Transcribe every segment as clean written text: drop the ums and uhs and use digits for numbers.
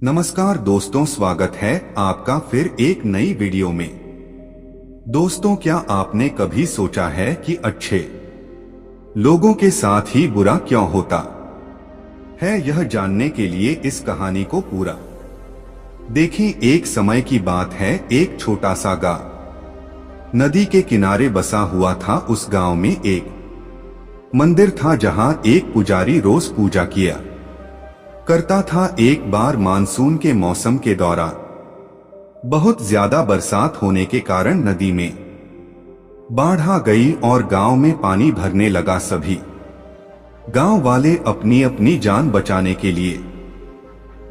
नमस्कार दोस्तों, स्वागत है आपका फिर एक नई वीडियो में। दोस्तों, क्या आपने कभी सोचा है कि अच्छे लोगों के साथ ही बुरा क्यों होता है? यह जानने के लिए इस कहानी को पूरा देखें। एक समय की बात है, एक छोटा सा गांव नदी के किनारे बसा हुआ था। उस गांव में एक मंदिर था जहां एक पुजारी रोज पूजा किया करता था। एक बार मानसून के मौसम के दौरान बहुत ज्यादा बरसात होने के कारण नदी में बाढ़ आ गई और गांव में पानी भरने लगा। सभी गांव वाले अपनी अपनी जान बचाने के लिए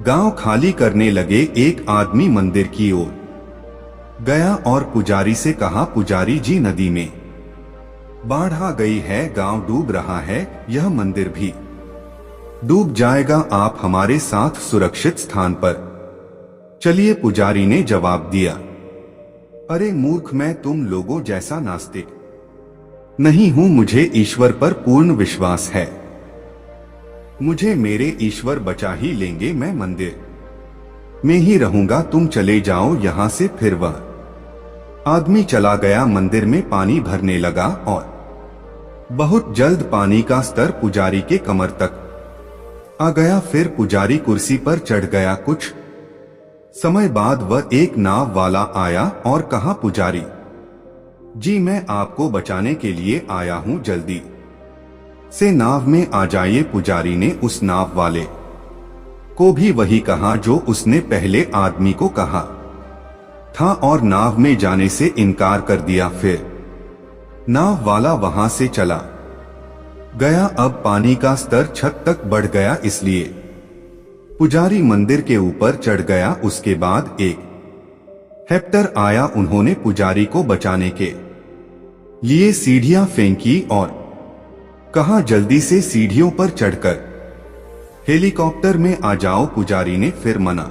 गांव खाली करने लगे। एक आदमी मंदिर की ओर गया और पुजारी से कहा, पुजारी जी, नदी में बाढ़ आ गई है, गांव डूब रहा है, यह मंदिर भी डूब जाएगा, आप हमारे साथ सुरक्षित स्थान पर चलिए। पुजारी ने जवाब दिया, अरे मूर्ख, मैं तुम लोगों जैसा नास्तिक नहीं हूं। मुझे ईश्वर पर पूर्ण विश्वास है, मुझे मेरे ईश्वर बचा ही लेंगे। मैं मंदिर में ही रहूंगा, तुम चले जाओ यहां से। फिर वह आदमी चला गया। मंदिर में पानी भरने लगा और बहुत जल्द पानी का स्तर पुजारी के कमर तक आ गया। फिर पुजारी कुर्सी पर चढ़ गया। कुछ समय बाद वह एक नाव वाला आया और कहा, पुजारी जी, मैं आपको बचाने के लिए आया हूं, जल्दी से नाव में आ जाइए। पुजारी ने उस नाव वाले को भी वही कहा जो उसने पहले आदमी को कहा था और नाव में जाने से इनकार कर दिया। फिर नाव वाला वहां से चला गया। अब पानी का स्तर छत तक बढ़ गया, इसलिए पुजारी मंदिर के ऊपर चढ़ गया। उसके बाद एक हेक्टर आया। उन्होंने पुजारी को बचाने के लिए सीढ़ियां फेंकी और कहा, जल्दी से सीढ़ियों पर चढ़कर हेलीकॉप्टर में आ जाओ। पुजारी ने फिर मना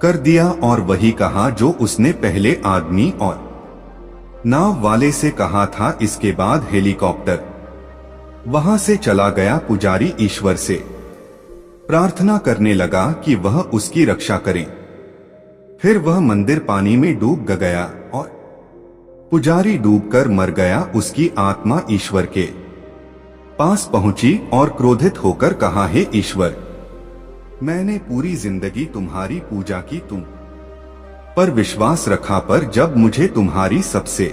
कर दिया और वही कहा जो उसने पहले आदमी और नाव वाले से कहा था। इसके बाद हेलीकॉप्टर वहां से चला गया। पुजारी ईश्वर से प्रार्थना करने लगा कि वह उसकी रक्षा करे। फिर वह मंदिर पानी में डूब गया और पुजारी डूबकर मर गया। उसकी आत्मा ईश्वर के पास पहुंची और क्रोधित होकर कहा, हे ईश्वर, मैंने पूरी जिंदगी तुम्हारी पूजा की, तुम पर विश्वास रखा, पर जब मुझे तुम्हारी सबसे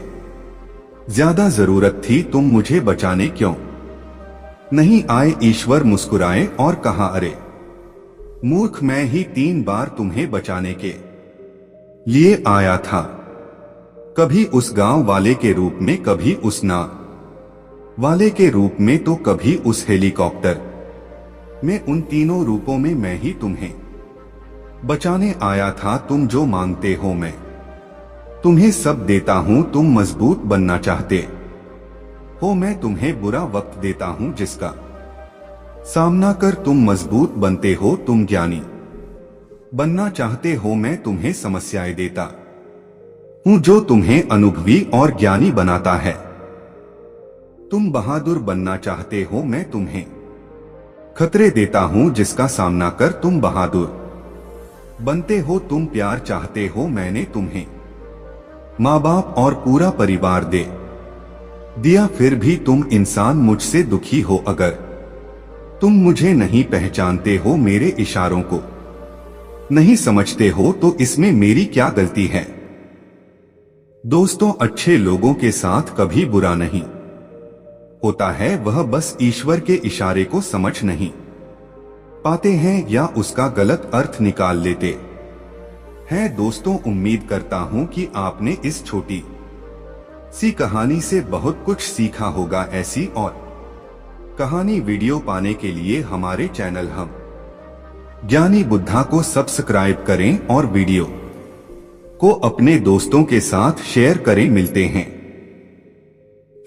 ज्यादा जरूरत थी, तुम मुझे बचाने क्यों नहीं आए? ईश्वर मुस्कुराए और कहा, अरे मूर्ख, मैं ही 3 बार तुम्हें बचाने के लिए आया था, कभी उस गांव वाले के रूप में, कभी उस नाव वाले के रूप में, तो कभी उस हेलीकॉप्टर में। उन तीनों रूपों में मैं ही तुम्हें बचाने आया था। तुम जो मांगते हो मैं तुम्हें सब देता हूं। तुम मजबूत बनना चाहते हो, मैं तुम्हें बुरा वक्त देता हूं जिसका सामना कर तुम मजबूत बनते हो। तुम ज्ञानी बनना चाहते हो, मैं तुम्हें समस्याएं देता हूं जो तुम्हें अनुभवी और ज्ञानी बनाता है। तुम बहादुर बनना चाहते हो, मैं तुम्हें खतरे देता हूं जिसका सामना कर तुम बहादुर बनते हो। तुम प्यार चाहते हो, मैंने तुम्हें माँ बाप और पूरा परिवार दे दिया, फिर भी तुम इंसान मुझसे दुखी हो। अगर तुम मुझे नहीं पहचानते हो, मेरे इशारों को नहीं समझते हो, तो इसमें मेरी क्या गलती है? दोस्तों, अच्छे लोगों के साथ कभी बुरा नहीं होता है, वह बस ईश्वर के इशारे को समझ नहीं पाते हैं या उसका गलत अर्थ निकाल लेते हैं। दोस्तों, उम्मीद करता हूं कि आपने इस छोटी सी कहानी से बहुत कुछ सीखा होगा। ऐसी और कहानी वीडियो पाने के लिए हमारे चैनल हम ज्ञानी बुद्धा को सब्सक्राइब करें और वीडियो को अपने दोस्तों के साथ शेयर करें। मिलते हैं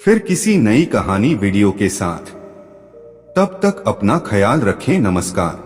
फिर किसी नई कहानी वीडियो के साथ, तब तक अपना ख्याल रखें। नमस्कार।